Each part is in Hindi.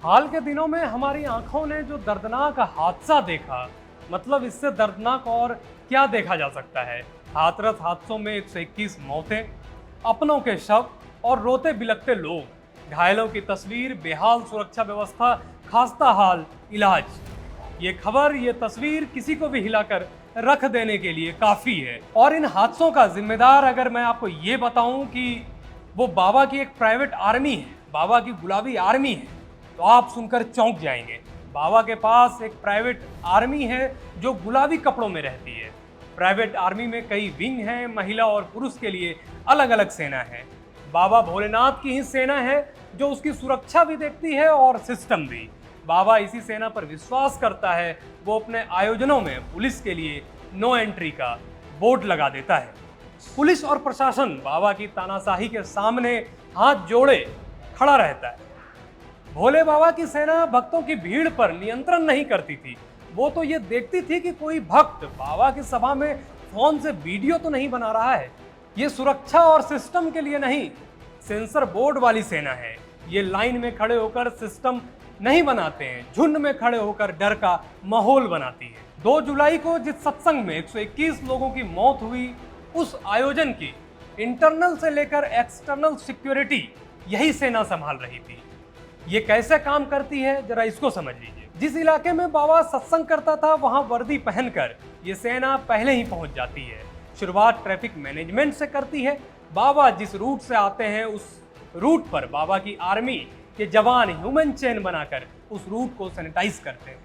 हाल के दिनों में हमारी आंखों ने जो दर्दनाक हादसा देखा, मतलब इससे दर्दनाक और क्या देखा जा सकता है। हाथरस हादसों में 121 मौतें, अपनों के शव और रोते बिलखते लोग, घायलों की तस्वीर, बेहाल सुरक्षा व्यवस्था, खास्ता हाल इलाज। ये खबर, ये तस्वीर किसी को भी हिलाकर रख देने के लिए काफी है। और इन हादसों का जिम्मेदार अगर मैं आपको ये बताऊं कि वो बाबा की एक प्राइवेट आर्मी है, बाबा की गुलाबी आर्मी है, तो आप सुनकर चौंक जाएंगे। बाबा के पास एक प्राइवेट आर्मी है जो गुलाबी कपड़ों में रहती है। प्राइवेट आर्मी में कई विंग हैं, महिला और पुरुष के लिए अलग अलग सेना है। बाबा भोलेनाथ की ही सेना है जो उसकी सुरक्षा भी देखती है और सिस्टम भी। बाबा इसी सेना पर विश्वास करता है। वो अपने आयोजनों में पुलिस के लिए नो एंट्री का बोर्ड लगा देता है। पुलिस और प्रशासन बाबा की तानाशाही के सामने हाथ जोड़े खड़ा रहता है। भोले बाबा की सेना भक्तों की भीड़ पर नियंत्रण नहीं करती थी। वो तो ये देखती थी कि कोई भक्त बाबा की सभा में फोन से वीडियो तो नहीं बना रहा है। ये सुरक्षा और सिस्टम के लिए नहीं, सेंसर बोर्ड वाली सेना है। ये लाइन में खड़े होकर सिस्टम नहीं बनाते हैं, झुंड में खड़े होकर डर का माहौल बनाती है। 2 जुलाई को जिस सत्संग में 121 लोगों की मौत हुई, उस आयोजन की इंटरनल से लेकर एक्सटर्नल सिक्योरिटी यही सेना संभाल रही थी। ये कैसे काम करती है, जरा इसको समझ लीजिए। जिस इलाके में बाबा सत्संग करता था, वहां वर्दी पहनकर ये सेना पहले ही पहुंच जाती है। शुरुआत ट्रैफिक मैनेजमेंट से करती है। बाबा जिस रूट से आते हैं, उस रूट पर बाबा की आर्मी के जवान ह्यूमन चेन बनाकर उस रूट को सैनिटाइज करते हैं।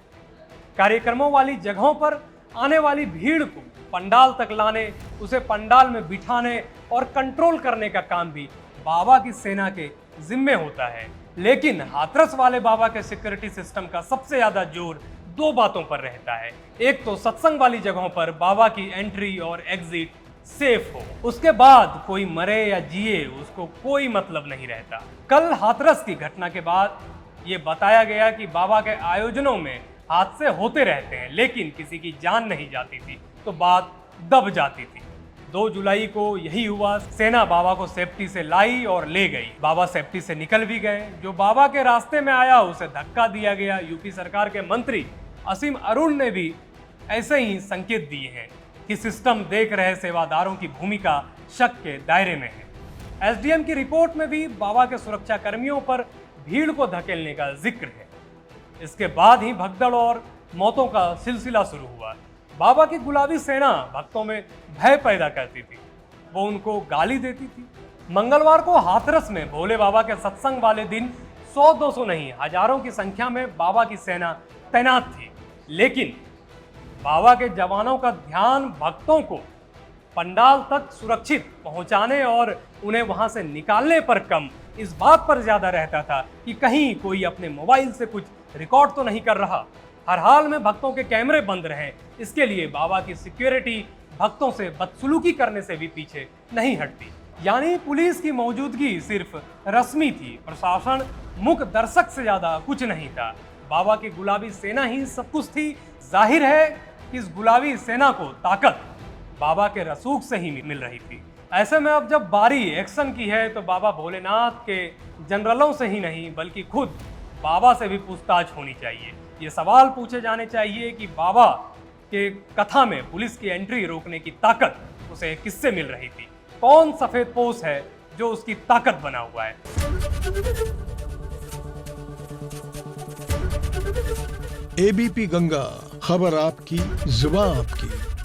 कार्यक्रमों वाली जगहों पर आने वाली भीड़ को पंडाल तक लाने, उसे पंडाल में बिठाने और कंट्रोल करने का काम भी बाबा की सेना के जिम्मे होता है। लेकिन हाथरस वाले बाबा के सिक्योरिटी सिस्टम का सबसे ज्यादा जोर 2 बातों पर रहता है। एक तो सत्संग वाली जगहों पर बाबा की एंट्री और एग्जिट सेफ हो, उसके बाद कोई मरे या जिए उसको कोई मतलब नहीं रहता। कल हाथरस की घटना के बाद ये बताया गया कि बाबा के आयोजनों में हादसे होते रहते हैं, लेकिन किसी की जान नहीं जाती थी, तो बात दब जाती थी। 2 जुलाई को यही हुआ। सेना बाबा को सेफ्टी से लाई और ले गई। बाबा सेफ्टी से निकल भी गए। जो बाबा के रास्ते में आया उसे धक्का दिया गया। यूपी सरकार के मंत्री असीम अरुण ने भी ऐसे ही संकेत दिए हैं कि सिस्टम देख रहे सेवादारों की भूमिका शक के दायरे में है। एसडीएम की रिपोर्ट में भी बाबा के सुरक्षा कर्मियों पर भीड़ को धकेलने का जिक्र है। इसके बाद ही भगदड़ और मौतों का सिलसिला शुरू हुआ। बाबा की गुलाबी सेना भक्तों में भय पैदा करती थी, वो उनको गाली देती थी। मंगलवार को हाथरस में भोले बाबा के सत्संग वाले दिन 100-200 नहीं, हजारों की संख्या में बाबा की सेना तैनात थी। लेकिन बाबा के जवानों का ध्यान भक्तों को पंडाल तक सुरक्षित पहुंचाने और उन्हें वहां से निकालने पर कम, इस बात पर ज्यादा रहता था कि कहीं कोई अपने मोबाइल से कुछ रिकॉर्ड तो नहीं कर रहा। हर हाल में भक्तों के कैमरे बंद रहें, इसके लिए बाबा की सिक्योरिटी भक्तों से बदसलूकी करने से भी पीछे नहीं हटती। यानी पुलिस की मौजूदगी सिर्फ रस्मी थी, प्रशासन मुख्य दर्शक से ज्यादा कुछ नहीं था। बाबा की गुलाबी सेना ही सब कुछ थी। जाहिर है कि इस गुलाबी सेना को ताकत बाबा के रसूख से ही मिल रही थी। ऐसे में अब जब बारी एक्शन की है, तो बाबा भोलेनाथ के जनरलों से ही नहीं, बल्कि खुद बाबा से भी पूछताछ होनी चाहिए। ये सवाल पूछे जाने चाहिए कि बाबा के कथा में पुलिस की एंट्री रोकने की ताकत उसे किससे मिल रही थी? कौन सफेद पोश है जो उसकी ताकत बना हुआ है? एबीपी गंगा, खबर आपकी, जुबान आपकी।